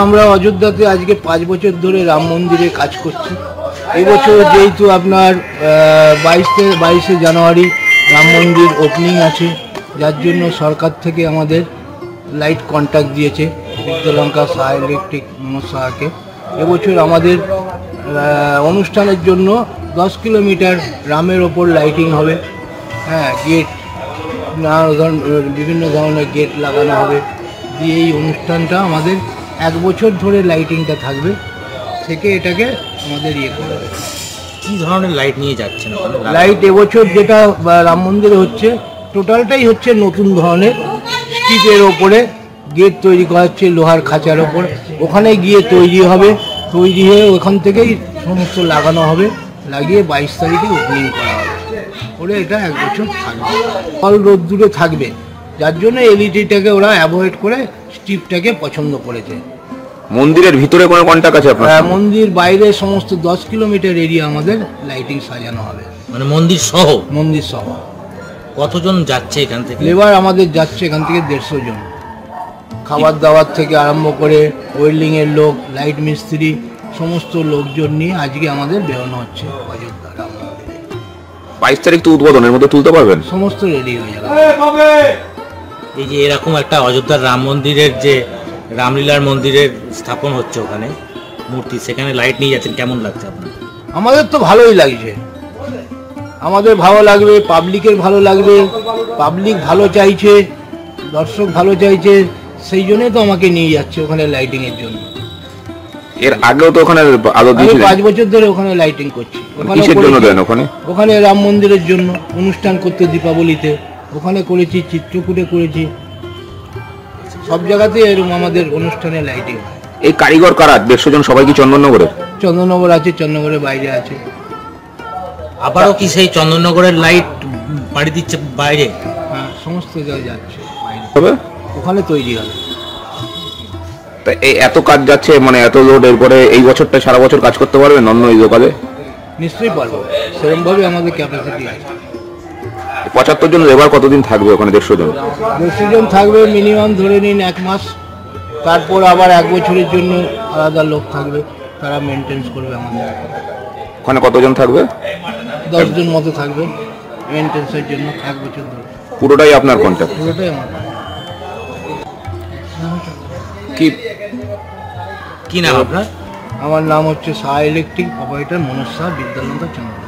আমরা অযোধ্যাতে আজকে 5 বছর ধরে রাম মন্দিরে কাজ করছি। এবছর যেহেতু আপনার 22শে জানুয়ারি রাম মন্দির ওপেনিং আছে, যার জন্য সরকার থেকে আমাদের লাইট কন্ট্রাক্ট দিয়েছে বিদ্যালঙ্কা সাহা ইলেকট্রিক মনোজ সাহাকে। এবছর আমাদের অনুষ্ঠানের জন্য 10 কিলোমিটার রামের ওপর লাইটিং হবে। হ্যাঁ, গেট বিভিন্ন ধরনের গেট লাগানো হবে দিয়ে এই অনুষ্ঠানটা আমাদের 1 বছর ধরে লাইটিংটা থাকবে, থেকে এটাকে আমাদের করবে। কী ধরনের লাইট নিয়ে যাচ্ছেন? লাইট এবছর যেটা রাম মন্দিরে হচ্ছে টোটালটাই হচ্ছে নতুন ধরনের স্টিপের ওপরে গেট তৈরি করা হচ্ছে, লোহার খাঁচার ওপর ওখানে গিয়ে তৈরি হবে, তৈরি হয়ে ওখান থেকেই সমস্ত লাগানো হবে, লাগিয়ে 22 তারিখে ওপেনিং করা হবে। করে এটা 1 বছর থাকবে, ফল রোদ্দুরে থাকবে, যার জন্য এলইডিটাকে ওরা অ্যাভয়েড করে স্টিপটাকে পছন্দ করেছে। মন্দিরের ভিতরে কোনো কন্ট্রাক্ট আছে আপনার? মন্দির বাইরে সমস্ত 10 কিলোমিটার এরিয়া আমাদের লাইটিং সাজানো হবে। মানে মন্দির সহ? মন্দির সহ। কতজন যাচ্ছে এখান থেকে? লেবার আমাদের যাচ্ছে এখান থেকে 150 জন। খাবার দাবার থেকে আরম্ভ করে ওয়েল্ডিংয়ের লোক, লাইট মিস্ত্রি, সমস্ত লোকজন নিয়ে আজকে আমাদের বেরোনো হচ্ছে অযোধ্যা রাম মন্দিরে। 22 তারিখ তো উদ্বোধনের মধ্যে তুলতে পারবেন? সমস্ত রেডি হয়ে যাবে। এই যে এরকম একটা অযোধ্যার রাম মন্দিরের যে রামলীলার মন্দিরের স্থাপন হচ্ছে ওখানে মূর্তি, সেখানে লাইট নিয়ে যাচ্ছেন, কেমন লাগছে আপনার? আমাদের তো ভালোই লাগছে, আমাদের ভালো লাগবে, পাবলিকের ভালো লাগবে, পাবলিক ভালো চাইছে, দর্শক ভালো চাইছে, সেই জন্যই তো আমাকে নিয়ে যাচ্ছে ওখানে লাইটিংয়ের জন্য। এর আগেও তো ওখানে আলো দিয়েছিলেন? 5 বছর ধরে ওখানে লাইটিং করছি। কিসের জন্য দেন ওখানে? ওখানে রাম মন্দিরের জন্য অনুষ্ঠান করতে, দীপাবলিতে ওখানে করেছি, চিত্রকূটে করেছি, সব জায়গাতে এরকম আমাদের অনুষ্ঠানে লাইটিং হয়। এই কারিগর কারা? 150 জন সবাই কি চন্দননগরের? চন্দননগর আছে, চন্দননগরের বাইরে আছে। আবারও কি সেই চন্দননগরের লাইট বাড়ি দিচ্ছে বাইরে? হ্যাঁ, সমস্ত জায়গায় যাচ্ছে বাইরে, হবে ওখানে তৈরি হবে। তা এই এত কাজ যাচ্ছে, মানে এত লোড, এরপরে এই বছরটা সারা বছর কাজ করতে পারবেন অন্য এই দোকানে? নিশ্চয়ই পারবো, সেরকমভাবে আমাদের ক্যাপাসিটি আছে। 75 জন লেবার কতদিন থাকবে ওখানে? 150 জন? 150 জন থাকবে মিনিমাম, ধরে নিন 1 মাস। তারপর আবার 1 বছরের জন্য আলাদা লোক থাকবে, তারা মেনটেন্স করবে আমাদের। ওখানে কতজন থাকবে? 10 জন মতো থাকবে মেনটেন্সের জন্য 1 বছর ধরে। পুরোটাই আপনার কন্ট্রাক্ট? পুরোটাই আমার। কি নাম আপনার? আমার নাম হচ্ছে সাহা ইলেকট্রিক অপারেটর মনোজ সাহা, বিদ্যালঙ্কা চন্দ্র।